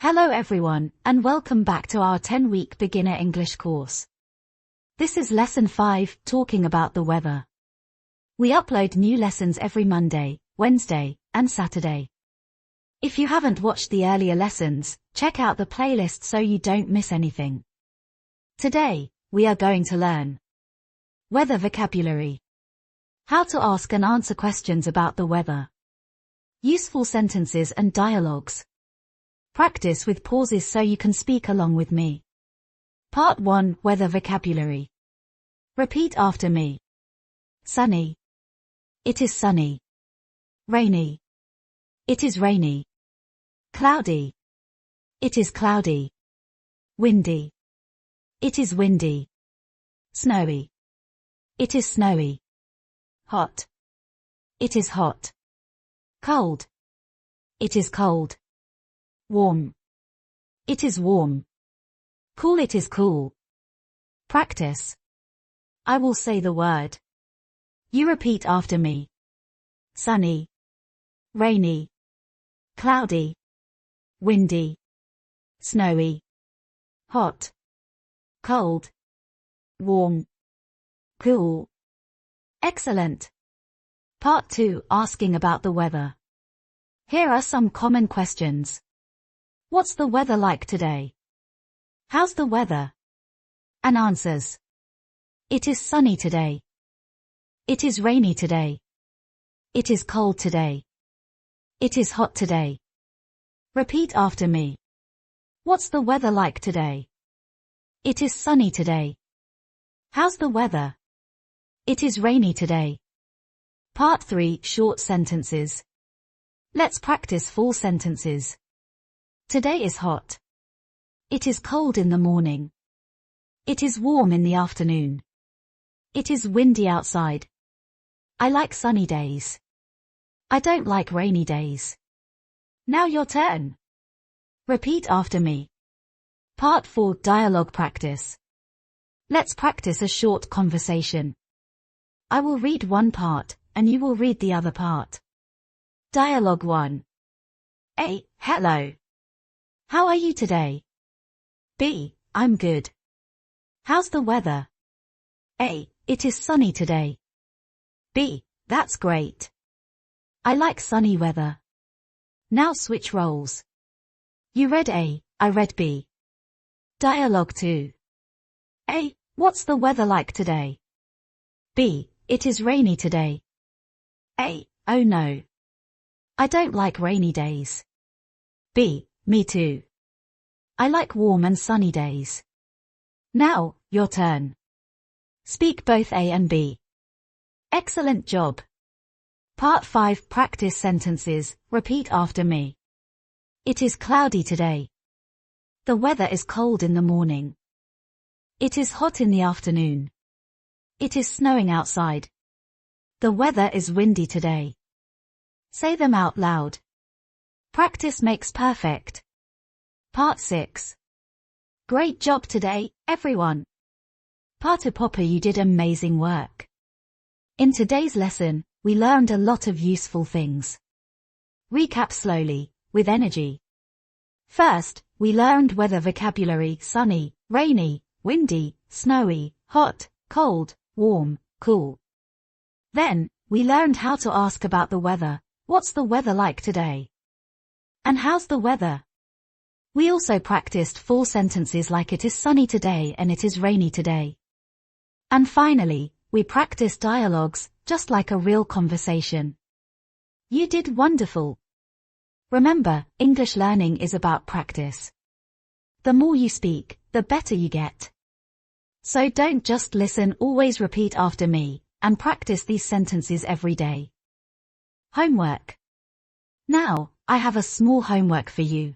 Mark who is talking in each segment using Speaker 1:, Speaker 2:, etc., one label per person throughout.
Speaker 1: Hello everyone, and welcome back to our 10-week beginner English course. This is lesson 5, talking about the weather. We upload new lessons every Monday, Wednesday, and Saturday. If you haven't watched the earlier lessons, check out the playlist so you don't miss anything. Today, we are going to learn weather vocabulary, how to ask and answer questions about the weather, useful sentences and dialogues. Practice with pauses so you can speak along with me. Part 1, Weather vocabulary. Repeat after me. Sunny. It is sunny. Rainy. It is rainy. Cloudy. It is cloudy. Windy. It is windy. Snowy. It is snowy. Hot. It is hot. Cold. It is cold. Warm. It is warm. Cool. It is cool. Practice. I will say the word. You repeat after me. Sunny. Rainy. Cloudy. Windy. Snowy. Hot. Cold. Warm. Cool. Excellent. Part 2, asking about the weather. Here are some common questions. What's the weather like today? How's the weather? And answers. It is sunny today. It is rainy today. It is cold today. It is hot today. Repeat after me. What's the weather like today? It is sunny today. How's the weather? It is rainy today. Part 3, short sentences. Let's practice full sentences. Today is hot. It is cold in the morning. It is warm in the afternoon. It is windy outside. I like sunny days. I don't like rainy days. Now your turn. Repeat after me. Part 4, dialogue practice. Let's practice a short conversation. I will read one part, and you will read the other part. Dialogue 1. A. Hello. How are you today? B. I'm good. How's the weather? A. It is sunny today. B. That's great. I like sunny weather. Now switch roles. You read A, I read B. Dialogue 2. A. What's the weather like today? B. It is rainy today. A. Oh no. I don't like rainy days. B. Me too. I like warm and sunny days. Now, your turn. Speak both A and B. Excellent job. Part 5, practice sentences. Repeat after me. It is cloudy today. The weather is cold in the morning. It is hot in the afternoon. It is snowing outside. The weather is windy today. Say them out loud. Practice makes perfect. Part 6. Great job today, everyone. Pata Papa, you did amazing work. In today's lesson, we learned a lot of useful things. Recap slowly, with energy. First, we learned weather vocabulary: sunny, rainy, windy, snowy, hot, cold, warm, cool. Then, we learned how to ask about the weather. What's the weather like today? And how's the weather? We also practiced full sentences like it is sunny today and it is rainy today. And finally, we practiced dialogues, just like a real conversation. You did wonderful. Remember, English learning is about practice. The more you speak, the better you get. So don't just listen, always repeat after me, and practice these sentences every day. Homework. Now, I have a small homework for you.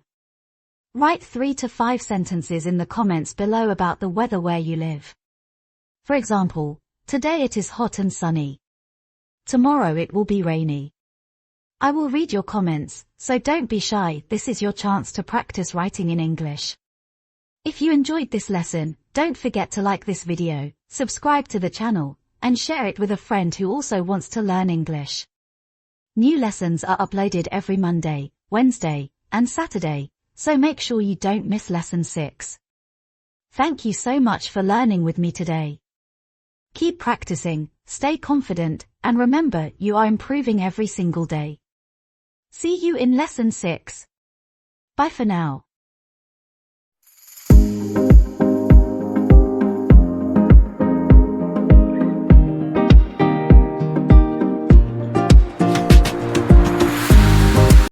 Speaker 1: Write 3 to 5 sentences in the comments below about the weather where you live. For example, today it is hot and sunny. Tomorrow it will be rainy. I will read your comments, so don't be shy. This is your chance to practice writing in English. If you enjoyed this lesson, don't forget to like this video, subscribe to the channel, and share it with a friend who also wants to learn English. New lessons are uploaded every Monday, Wednesday, and Saturday, So make sure you don't miss lesson 6. Thank you so much for learning with me today. Keep practicing, stay confident, and remember you are improving every single day. See you in lesson 6. Bye for now.